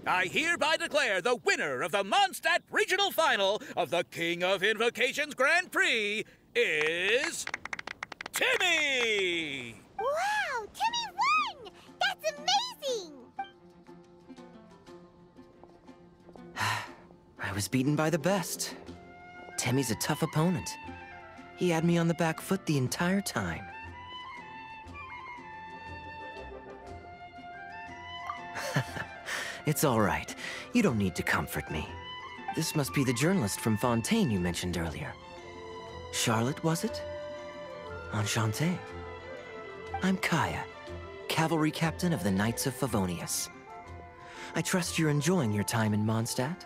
I hereby declare the winner of the Mondstadt Regional Final of the King of Invocations Grand Prix is... Timmy! Wow! Timmy won! That's amazing! I was beaten by the best. Timmy's a tough opponent. He had me on the back foot the entire time. It's all right. You don't need to comfort me. This must be the journalist from Fontaine you mentioned earlier. Charlotte, was it? Enchanté. I'm KAEYA, cavalry captain of the Knights of Favonius. I trust you're enjoying your time in Mondstadt?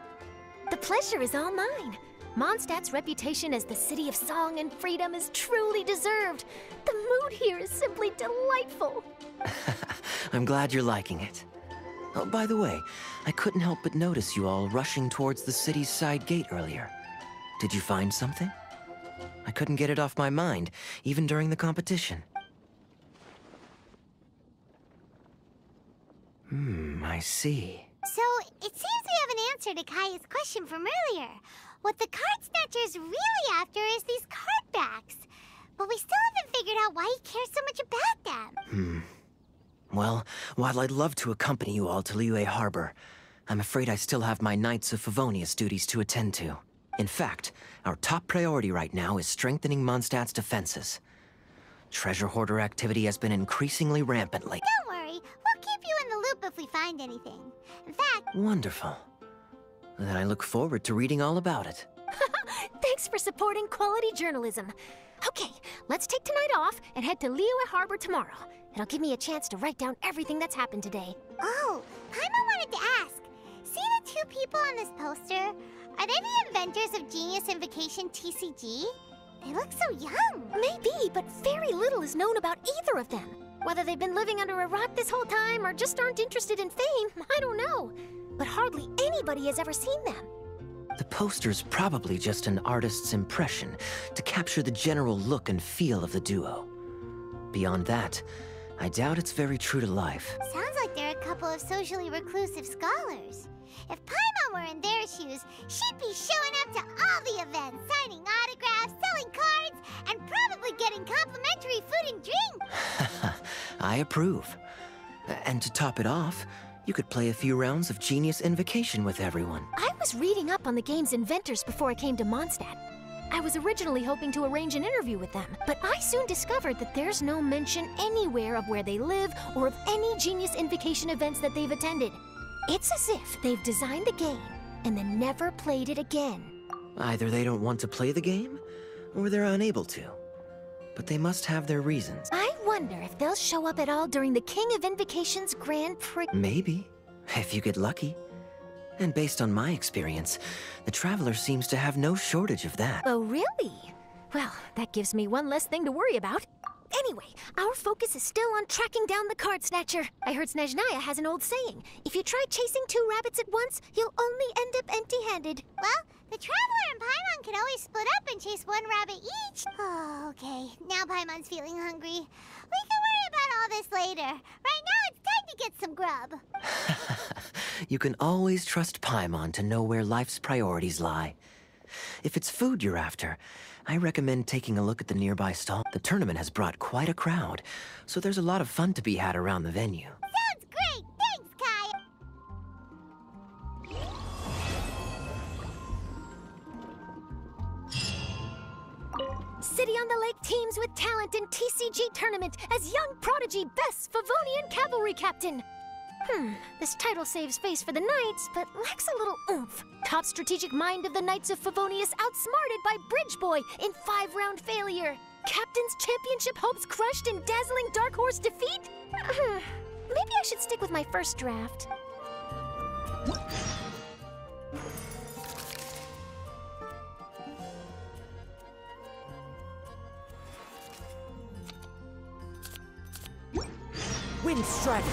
The pleasure is all mine. Mondstadt's reputation as the city of song and freedom is truly deserved. The mood here is simply delightful. I'm glad you're liking it. Oh, by the way, I couldn't help but notice you all rushing towards the city's side gate earlier. Did you find something? I couldn't get it off my mind, even during the competition. I see. So, it seems we have an answer to KAEYA's question from earlier. What the card snatcher's really after is these card backs. But we still haven't figured out why he cares so much about them. Well, while I'd love to accompany you all to Liyue Harbor, I'm afraid I still have my Knights of Favonius duties to attend to. In fact, our top priority right now is strengthening Mondstadt's defenses. Treasure hoarder activity has been increasingly rampant lately. Don't worry, we'll keep you in the loop if we find anything. In fact... Wonderful. Then I look forward to reading all about it. Thanks for supporting quality journalism. Okay, let's take tonight off and head to Liyue Harbor tomorrow. It'll give me a chance to write down everything that's happened today. Oh, Paimon wanted to ask. See the two people on this poster? Are they the inventors of Genius Invocation TCG? They look so young. Maybe, but very little is known about either of them. Whether they've been living under a rock this whole time or just aren't interested in fame, I don't know. But hardly anybody has ever seen them. The poster's probably just an artist's impression to capture the general look and feel of the duo. Beyond that, I doubt it's very true to life. Sounds like they're a couple of socially reclusive scholars. If Paimon were in their shoes, she'd be showing up to all the events, signing autographs, selling cards, and probably getting complimentary food and drink. I approve. And to top it off, you could play a few rounds of Genius Invocation with everyone. I was reading up on the game's inventors before I came to Mondstadt. I was originally hoping to arrange an interview with them, but I soon discovered that there's no mention anywhere of where they live or of any Genius Invocation events that they've attended. It's as if they've designed the game and then never played it again. Either they don't want to play the game, or they're unable to. But they must have their reasons. I wonder if they'll show up at all during the King of Invocations Grand Prix. Maybe, if you get lucky. And based on my experience, the Traveler seems to have no shortage of that. Oh, really? Well, that gives me one less thing to worry about. Anyway, our focus is still on tracking down the card snatcher. I heard Snezhnaya has an old saying. If you try chasing two rabbits at once, you'll only end up empty-handed. Well, the Traveler and Paimon can always split up and chase one rabbit each. Oh, okay. Now Paimon's feeling hungry. We can worry about all this later. Right now, it's time to get some grub. You can always trust Paimon to know where life's priorities lie. If it's food you're after, I recommend taking a look at the nearby stall. The tournament has brought quite a crowd, so there's a lot of fun to be had around the venue. Sounds great! Thanks, KAEYA! City on the Lake teams with talent in TCG tournament as young prodigy best Favonian cavalry captain. This title saves face for the Knights, but lacks a little oomph. Top strategic mind of the Knights of Favonius outsmarted by Bridge Boy in 5-round failure. Captain's championship hopes crushed in dazzling Dark Horse defeat? Maybe I should stick with my first draft. Wind Strider!